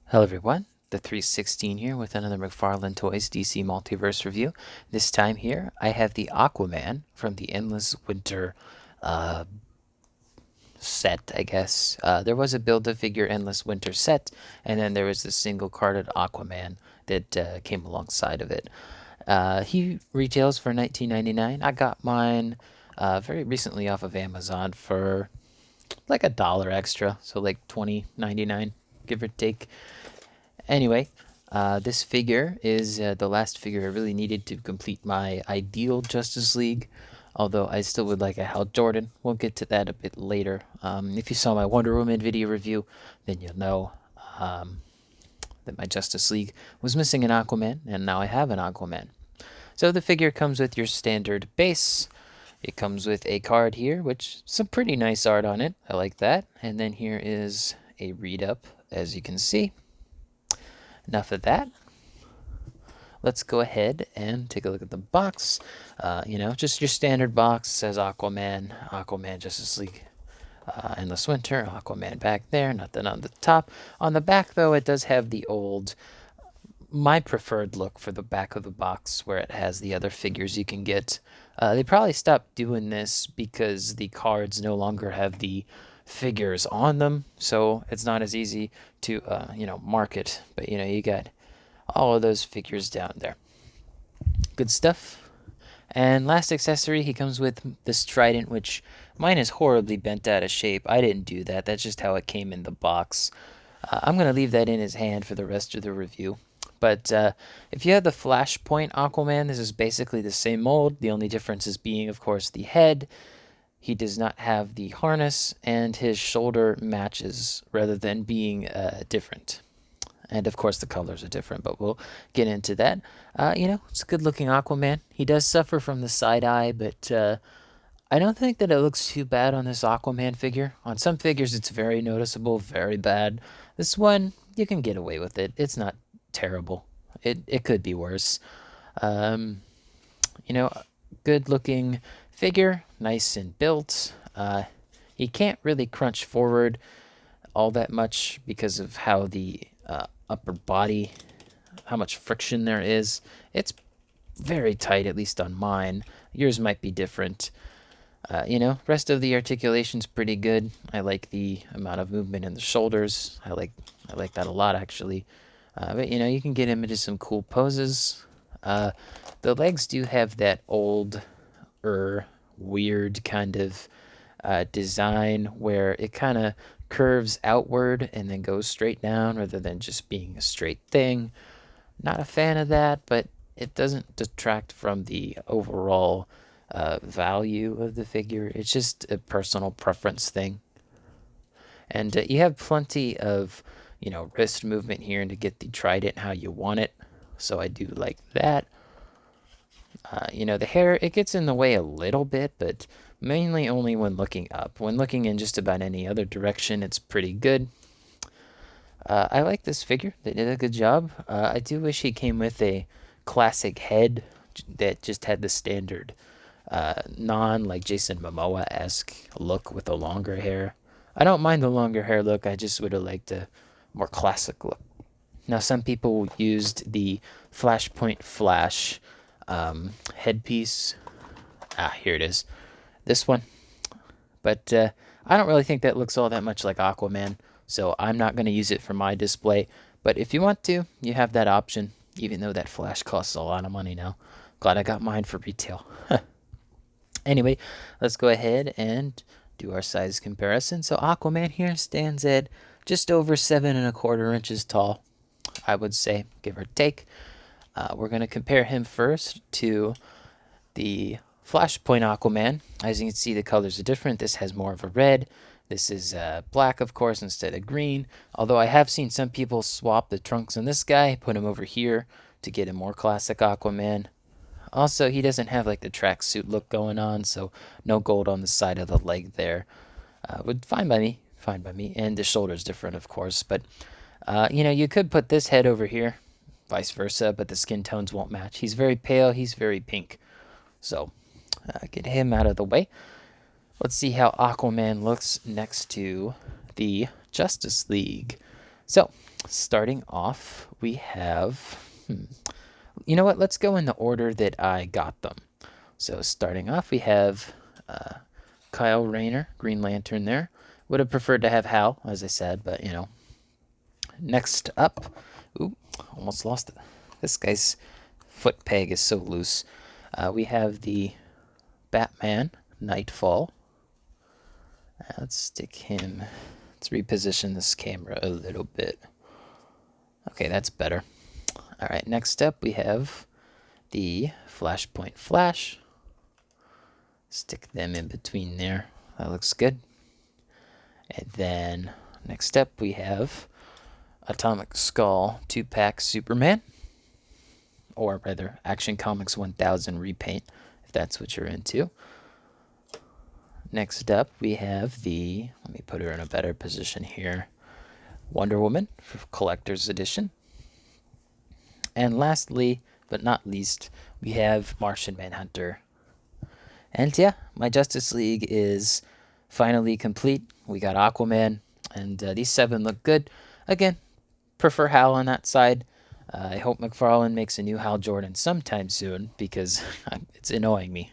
Hello everyone, the 316 here with another Mcfarlane Toys DC Multiverse review. This time here, I have the Aquaman from the Endless Winter uh, set, I guess. There was a Build-A-Figure Endless Winter set, and then there was the single-carded Aquaman that came alongside of it. He retails for $19.99. I got mine very recently off of Amazon for like $1 extra, so like $20.99, give or take. Anyway, this figure is the last figure I really needed to complete my ideal Justice League, although I still would like a Hal Jordan. We'll get to that a bit later. If you saw my Wonder Woman video review, then you'll know um, that my Justice League was missing an Aquaman, and now I have an Aquaman. So the figure comes with your standard base. It comes with a card here, which some pretty nice art on it. I like that. And then here is a read up, as you can see. Enough of that. Let's go ahead and take a look at the box. Just your standard box. Says Aquaman, Aquaman Justice League, Endless Winter, Aquaman back there, nothing on the top. On the back, though, it does have the old, my preferred look for the back of the box where it has the other figures you can get. They probably stopped doing this because the cards no longer have the figures on them, so it's not as easy to, market. But, you got all of those figures down there. Good stuff. And last accessory, he comes with this trident, which mine is horribly bent out of shape. I didn't do that. That's just how it came in the box. I'm going to leave that in his hand for the rest of the review. But if you have the Flashpoint Aquaman, this is basically the same mold. The only difference is being, of course, the head. He does not have the harness, and his shoulder matches rather than being different. And of course, the colors are different, but we'll get into that. It's a good looking Aquaman. He does suffer from the side eye, but I don't think that it looks too bad on this Aquaman figure. On some figures, it's very noticeable, very bad. This one, you can get away with it. It's not terrible. It could be worse. Um, Good looking figure, nice and built. He can't really crunch forward all that much because of how the upper body, how much friction there is. It's very tight, at least on mine. Yours might be different. Rest of the articulation's pretty good. I like the amount of movement in the shoulders. I like that a lot, actually. But you can get him into some cool poses. The legs do have that old, weird kind of design where it kind of curves outward and then goes straight down rather than just being a straight thing. Not a fan of that, but it doesn't detract from the overall value of the figure. It's just a personal preference thing. And you have plenty of, wrist movement here to get the trident how you want it. So I do like that. The hair, it gets in the way a little bit, but mainly only when looking up. When looking in just about any other direction, it's pretty good. I like this figure. They did a good job. I do wish he came with a classic head that just had the standard like Jason Momoa-esque look with the longer hair. I don't mind the longer hair look. I just would have liked a more classic look. Now, some people used the Flashpoint Flash headpiece. Here it is. This one. But I don't really think that looks all that much like Aquaman, so I'm not going to use it for my display. But if you want to, you have that option, even though that Flash costs a lot of money now. Glad I got mine for retail. Anyway, let's go ahead and do our size comparison. So Aquaman here stands at just over 7¼ inches tall, I would say, give or take. We're going to compare him first to the Flashpoint Aquaman. As you can see, the colors are different. This has more of a red. This is black, of course, instead of green. Although I have seen some people swap the trunks on this guy, put him over here to get a more classic Aquaman. Also, he doesn't have like the tracksuit look going on, so no gold on the side of the leg there. Would fine by me, fine by me. And the shoulder's different, of course. But you could put this head over here, vice versa, but the skin tones won't match. He's very pale. He's very pink. So get him out of the way. Let's see how Aquaman looks next to the Justice League. So, starting off, we have. You know what? Let's go in the order that I got them. So, starting off, we have Kyle Rayner, Green Lantern there. Would have preferred to have Hal, as I said, but you know. Next up, ooh, almost lost it. This guy's foot peg is so loose. We have the Batman, Nightfall. Let's stick him. Let's reposition this camera a little bit. Okay, that's better. All right, next up we have the Flashpoint Flash. Stick them in between there. That looks good. And then next up we have Atomic Skull 2-pack Superman. Or rather, Action Comics 1000 repaint, if that's what you're into. Next up, we have the, let me put her in a better position here, Wonder Woman for Collector's Edition. And lastly, but not least, we have Martian Manhunter. And yeah, my Justice League is finally complete. We got Aquaman, and these 7 look good. Again, prefer Hal on that side. I hope Mcfarlane makes a new Hal Jordan sometime soon, because it's annoying me.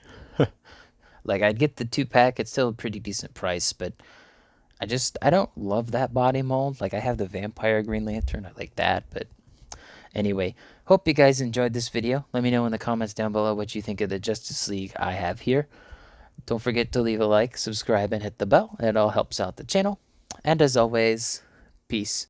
Like, I'd get the 2-pack, it's still a pretty decent price, but I don't love that body mold. Like, I have the Vampire Green Lantern, I like that, but anyway, hope you guys enjoyed this video. Let me know in the comments down below what you think of the Justice League I have here. Don't forget to leave a like, subscribe, and hit the bell. It all helps out the channel. And as always, peace.